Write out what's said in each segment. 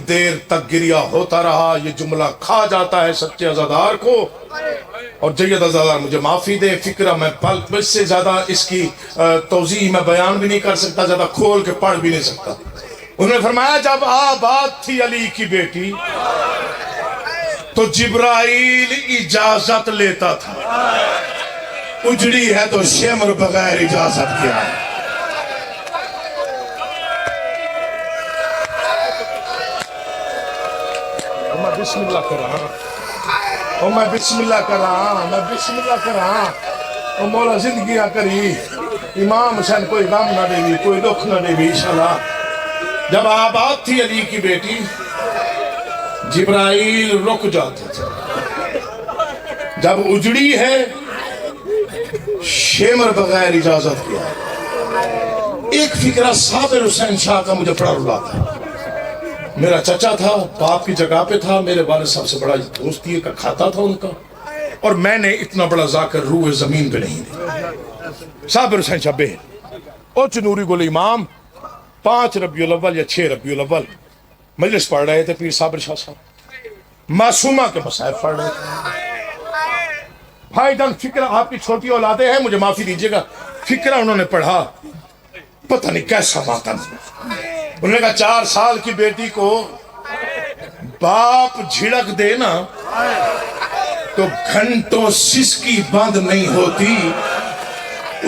دیر تک گریا ہوتا رہا، یہ جملہ کھا جاتا ہے سچے عزادار کو۔ اور جید عزادار مجھے معافی دے، فکرہ میں پل سے زیادہ اس کی توضیح میں بیان بھی نہیں کر سکتا، زیادہ کھول کے پڑھ بھی نہیں سکتا۔ انہوں نے فرمایا جب آباد تھی علی کی بیٹی تو جبرائیل اجازت لیتا تھا، اجڑی ہے تو شمر بغیر اجازت کیا ہے۔ میں بسم اللہ کر رہا ہوں، میں بسم اللہ کر رہا ہوں، میں بسم اللہ کر رہا ہوں۔ مولا زندگیاں کری، امام حسین کوئی غم نہ دے گی، کوئی دکھ نہ دے گی انشاءاللہ۔ جب آباد تھی علی کی بیٹی جبرائیل رک جاتے تھے، جب اجڑی ہے شمر بغیر اجازت کیا ہے۔ ایک فکرہ صابر حسین شاہ کا مجھے بڑا رلاتا ہے۔ میرا چچا تھا، باپ کی جگہ پہ تھا، میرے والد صاحب سے بڑا دوستی کا کھاتا تھا ان کا، اور میں نے اتنا بڑا ذاکر روح زمین پہ نہیں دی۔ صابر حسین شاہ بے اوچ نوری گل امام 5 ربیع الاول یا 6 ربیع الاول مجلس پڑھ رہے تھے، پیر صابر شاہ صاحب معصومہ کے مسائل پڑھ رہے تھے۔ بھائی جان فکرہ آپ کی چھوٹی اولادیں ہیں، مجھے معافی دیجئے گا، فکرہ انہوں نے پڑھا، پتہ نہیں کیسا ماتم۔ انہوں نے کہا 4 سال کی بیٹی کو باپ جھڑک دے نا تو گھنٹوں سسکی بند نہیں ہوتی،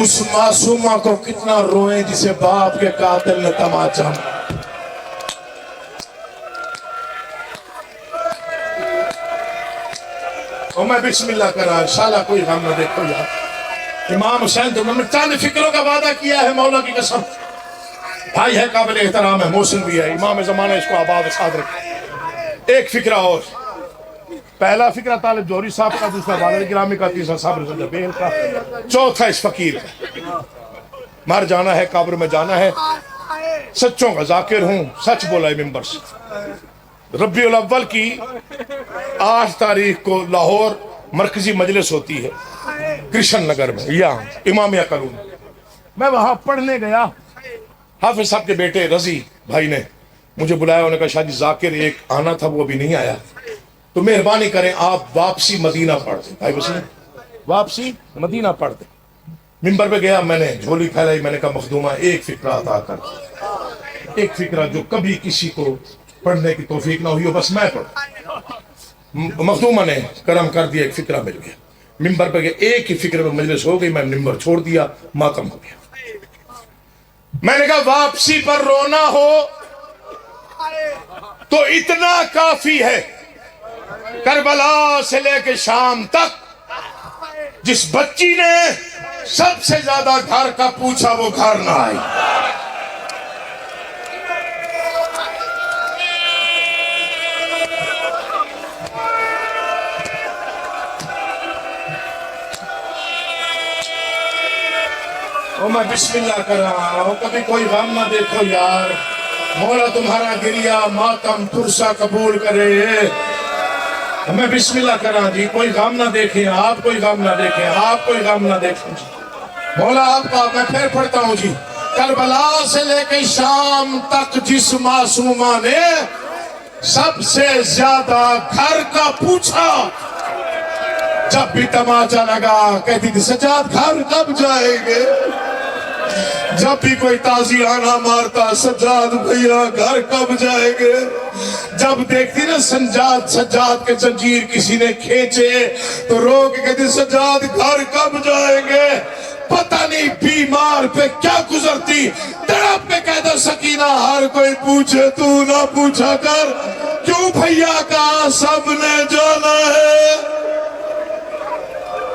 اس معصومہ کو کتنا روئیں جسے باپ کے قاتل نے تماچا۔ اور میں بسم اللہ کر رہا، انشاءاللہ کوئی غم نہ دیکھو یار۔ امام حسین تو میں چند فکروں کا وعدہ کیا ہے مولا کی قسم۔ بھائی ہے، قابل احترام ہے، محسن بھی ہے، امام زمانہ اس کو آباد ساتھ رکھے۔ ایک فکرہ اور، پہلا فکرہ طالب جوہری صاحب کا، دوسرا والد گرامی کا، تیسرا صابر حسین بیل کا، چوتھا اس فقیر کا۔ مر جانا ہے، قبر میں جانا ہے، سچوں کا ذاکر ہوں، سچ بولا ہے ممبر سے۔ ربیع الاول کی 8 تاریخ کو لاہور مرکزی مجلس ہوتی ہے کرشن نگر میں، یہاں امامیہ کالونی۔ میں وہاں پڑھنے گیا، حافظ صاحب کے بیٹے رضی بھائی نے مجھے بلایا، انہوں نے کہا شاہ جی ذاکر ایک آنا تھا وہ ابھی نہیں آیا، تو مہربانی کریں آپ واپسی مدینہ پڑھ دیں۔ بھائی بس واپسی مدینہ پڑھ دیں۔ ممبر پہ گیا، میں نے جھولی پھیلائی، میں نے کہا مخدومہ ایک فکرہ عطا کر، ایک فکرہ جو کبھی کسی کو پڑھنے کی توفیق نہ ہوئی ہو، بس میں پڑھوں۔ مخدومہ نے کرم کر دیا، ایک فکرہ مل گیا۔ ممبر پہ گیا، ایک ہی فکرہ میں مجلس ہو گئی، میں ممبر چھوڑ دیا، ماتم ہو گیا۔ میں نے کہا واپسی پر رونا ہو تو اتنا کافی ہے، کربلا سے لے کے شام تک جس بچی نے سب سے زیادہ گھر کا پوچھا وہ گھر نہ آئی۔ اور میں بسم اللہ کر رہا ہوں، کبھی کوئی غم نہ دیکھو یار، مولا تمہارا گریا ماتم ترسا قبول کرے۔ میں بسم اللہ کر رہا جی، کوئی غم نہ دیکھیں آپ، کوئی غم نہ دیکھیں آپ، کوئی غم نہ دیکھیں مولا آپ کا۔ میں پھر پڑھتا ہوں جی، کربلا سے لے کے شام تک جس معصومہ نے سب سے زیادہ گھر کا پوچھا، جب بھی تماچا لگا کہتی تھی سجاد گھر کب جائیں گے۔ جب بھی کوئی تازیانہ مارتا سجاد بھیا گھر کب جائیں گے۔ جب دیکھتی نا سجاد کے زنجیر کسی نے کھینچے تو رو کے کہتی سجاد گھر کب جائیں گے۔ پتہ نہیں بیمار پہ کیا گزرتی، تڑپ پہ کہتا سکینہ ہر کوئی پوچھے تو نہ پوچھا کر، کیوں بھیا کا سب نے جانا ہے۔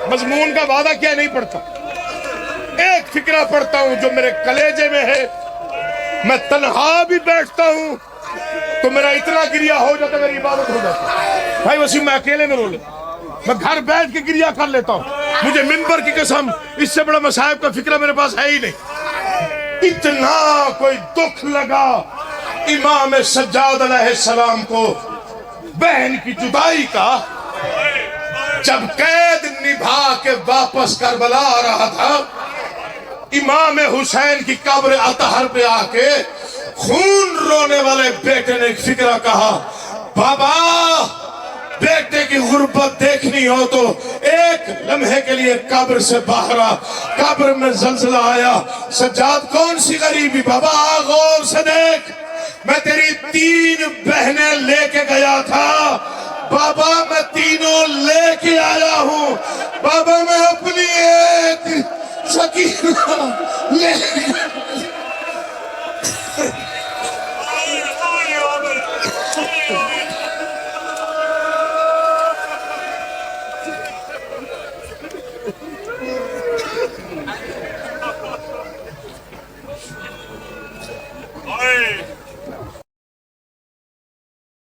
مضمون کا وعدہ کیا نہیں پڑھتا، ایک فکرہ پڑھتا ہوں جو میرے کلیجے میں ہے۔ میں تنہا بھی بیٹھتا ہوں تو میرا اتنا گریہ ہو جاتا، میری عبادت ہو جاتی۔ بھائی وسیم میں اکیلے میں رو لیتا، میں گھر بیٹھ کے گریہ کر لیتا ہوں، مجھے ممبر کی قسم اس سے بڑا مصائب کا فکرہ میرے پاس ہے ہی نہیں۔ اتنا کوئی دکھ لگا امام سجاد علیہ السلام کو بہن کی جدائی کا، جب قید نبھا کے واپس کربلا آ رہا تھا، امام حسین کی قبر اطہر پہ آ کے خون رونے والے بیٹے نے ایک فکرہ کہا، بابا بیٹے کی غربت دیکھنی ہو تو ایک لمحے کے لیے قبر سے باہر آ۔ قبر میں زلزلہ آیا، سجاد کون سی غریبی بابا، غور سے دیکھ، میں تیری 3 بہنیں لے کے گیا تھا بابا، میں تینوں لے کے آیا ہوں بابا، میں اپنی ایک